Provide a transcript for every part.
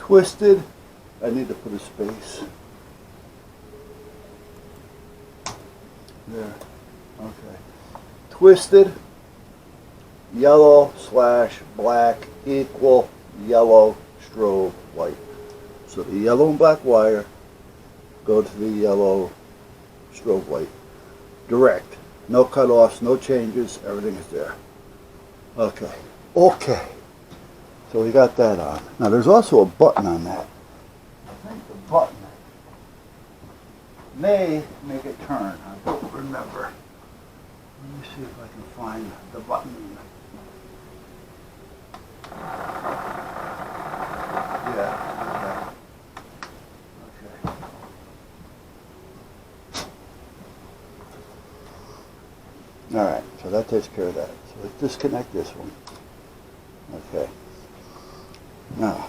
Twisted, I need to put a space. There, okay. Twisted, yellow slash black equal yellow strobe light. So the yellow and black wire go to the yellow strobe light. Direct. No cutoffs, no changes, everything is there. Okay. Okay. So we got that on. Now there's also a button on that. I think the button may make it turn. I don't remember. Let me see if I can find the button. Yeah, okay. Alright, so that takes care of that. So let's disconnect this one. Okay. Now,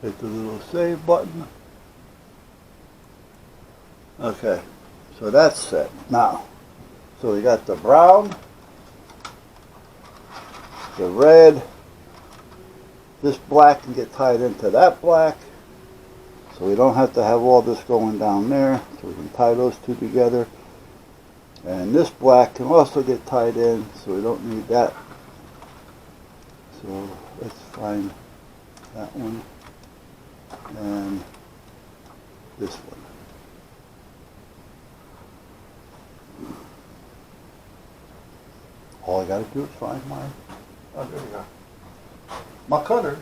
hit the little save button. Okay, so that's set. Now, so we got the brown, the red, this black can get tied into that black, so we don't have to have all this going down there, so we can tie those two together. And this black can also get tied in, so we don't need that. So let's find that one and this one. All I got to do is find my, oh there we go, my cutters.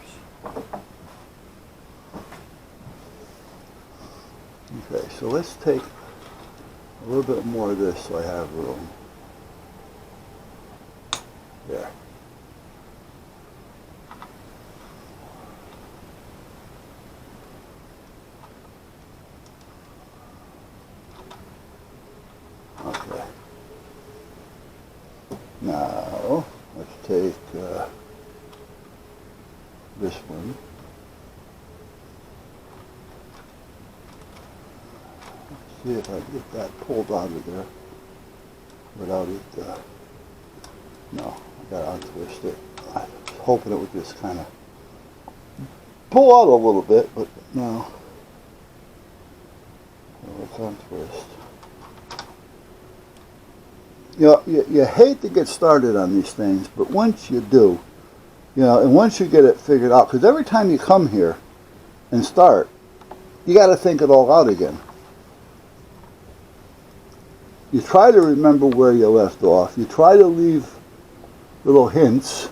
Okay, so let's take a little bit more of this so I have room. There. Okay. Now, let's take this one. Let's see if I can get that pulled out of there without it, no, I got to untwist it. I was hoping it would just kind of pull out a little bit, but no. So let's untwist. You know, you hate to get started on these things, but once you do, you know, and once you get it figured out, because every time you come here and start, you got to think it all out again. You try to remember where you left off. You try to leave little hints.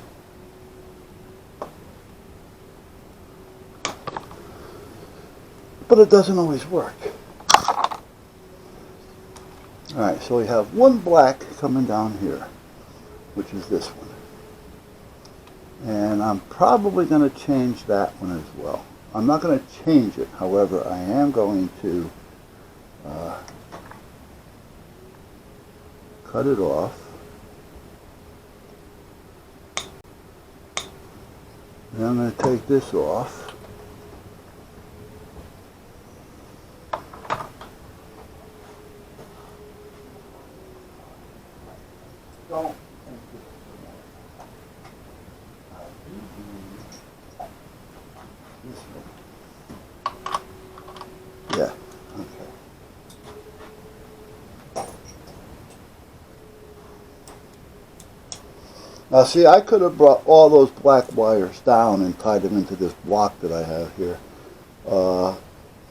But it doesn't always work. Alright, so we have one black coming down here, which is this one. And I'm probably going to change that one as well. I'm not going to change it, however, I am going to cut it off. And I'm going to take this off. Don't think this is one. Yeah, okay. Now see, I could have brought all those black wires down and tied them into this block that I have here.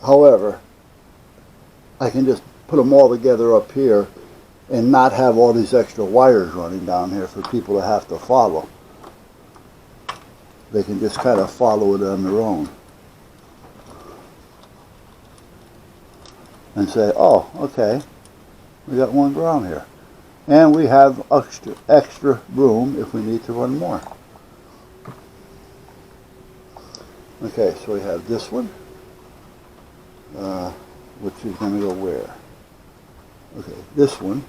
However, I can just put them all together up here and not have all these extra wires running down here for people to have to follow. They can just kind of follow it on their own. And say, oh, okay, we got one ground here. And we have extra room if we need to run more. Okay, so we have this one, which is going to go where? Okay, this one.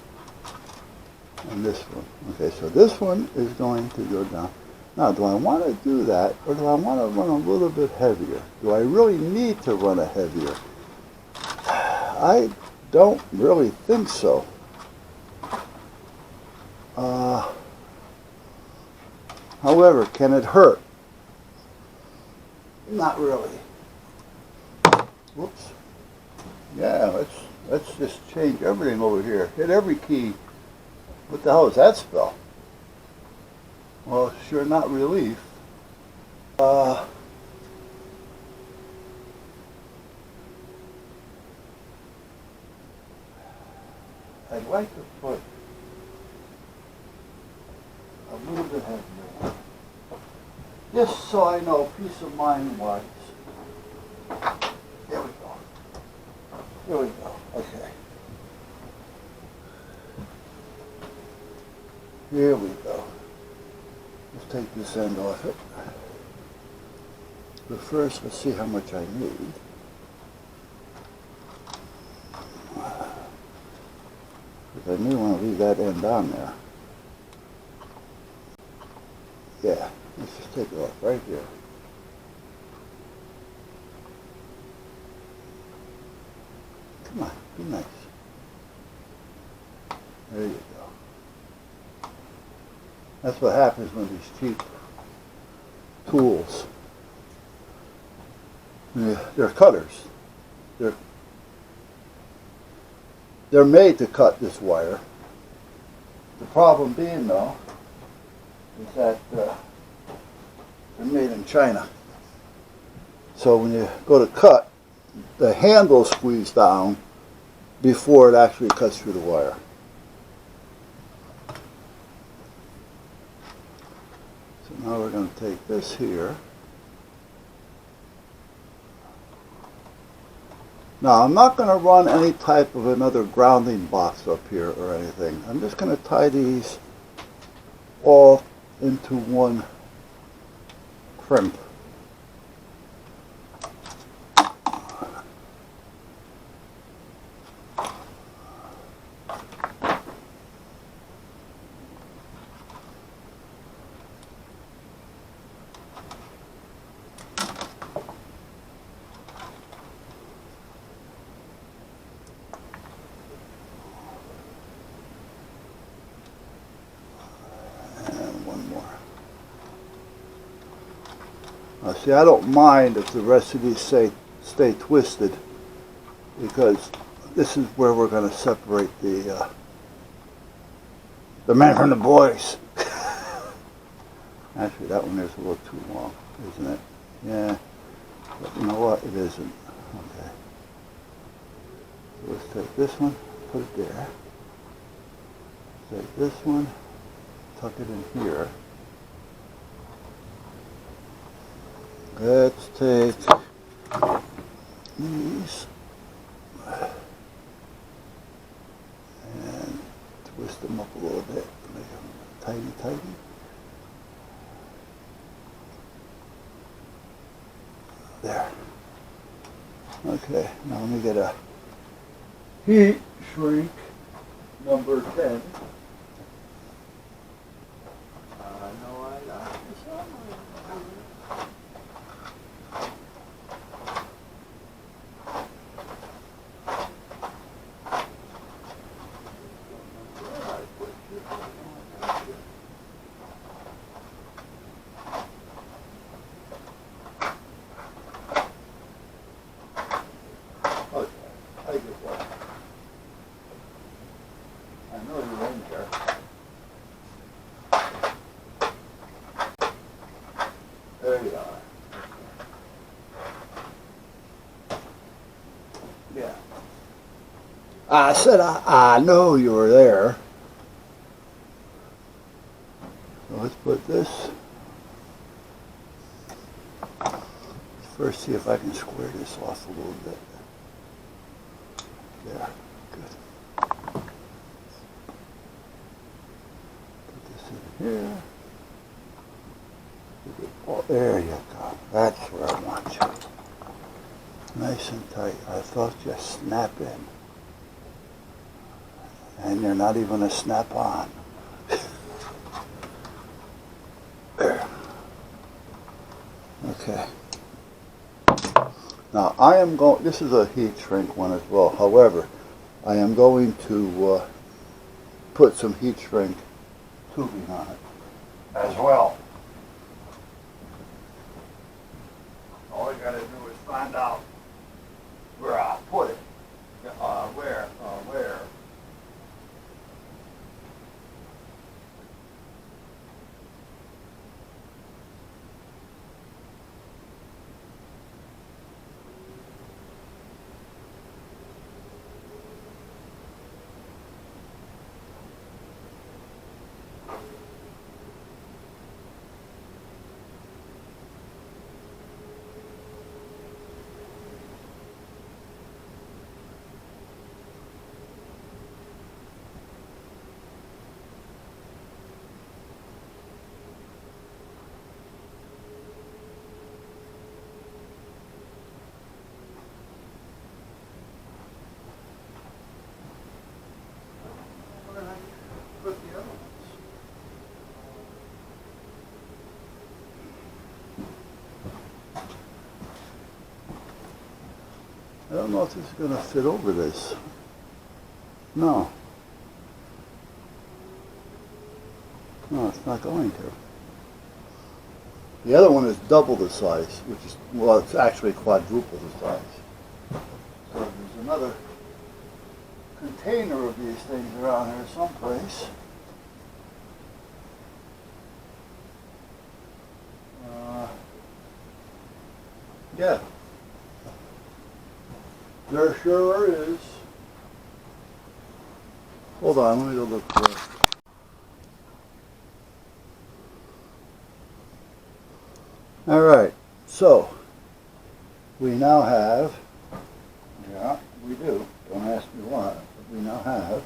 And this one. Okay, so this one is going to go down. Now, do I want to do that, or do I want to run a little bit heavier? Do I really need to run a heavier? I don't really think so. However, can it hurt? not really. Whoops. Yeah, let's just change everything over here. Hit every key. What the hell does that spell? Well, sure not relief. I'd like to put a little bit heavier, just so I know peace of mind wise. There we go. There we go. Okay. Here we go. Let's take this end off it. But first, let's see how much I need. Because I may want to leave that end on there. Yeah, let's just take it off right here. Come on, be nice. There you go. That's what happens when these cheap tools, they're cutters. They're made to cut this wire. The problem being, though, is that they're made in China. So when you go to cut, the handle squeezes down before it actually cuts through the wire. So now we're going to take this here. Now I'm not going to run any type of another grounding box up here or anything. I'm just going to tie these all into one crimp. See, I don't mind if the rest of these stay twisted, because this is where we're going to separate the men from the boys. Actually, that one is a little too long, isn't it? Yeah, but you know what? It isn't. Okay. So let's take this one, put it there. Take this one, tuck it in here. Let's take these and twist them up a little bit, make them tighty. There. Okay, now let me get a heat shrink number 10. There you are. Yeah. I said I know you were there. So let's put this. First see if I can square this off a little bit. There. Good. Put this in here. Oh, there you go. That's where I want you. Nice and tight. I thought you snap in. And you're not even a snap on. There. Okay. Now I am going, this is a heat shrink one as well. However, I am going to put some heat shrink tubing on it as well. Always don't know if this is going to fit over this. No. No, it's not going to. The other one is double the size, which is, well, it's actually quadruple the size. So there's another container of these things around here someplace. Yeah. There sure is. Hold on, let me go look for it. All right, so we now have, yeah, we do. Don't ask me why, but we now have.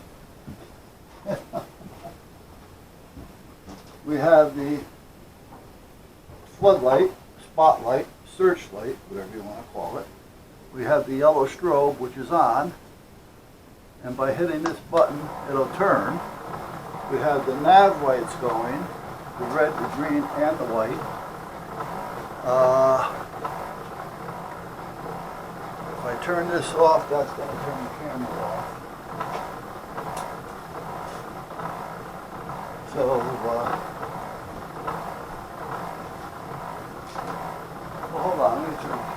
We have the floodlight, spotlight, searchlight, whatever you want to call it. We have the yellow strobe, which is on, and by hitting this button, it'll turn. We have the nav lights going, the red, the green, and the white. If I turn this off, that's going to turn the camera off. So, well, hold on, let me turn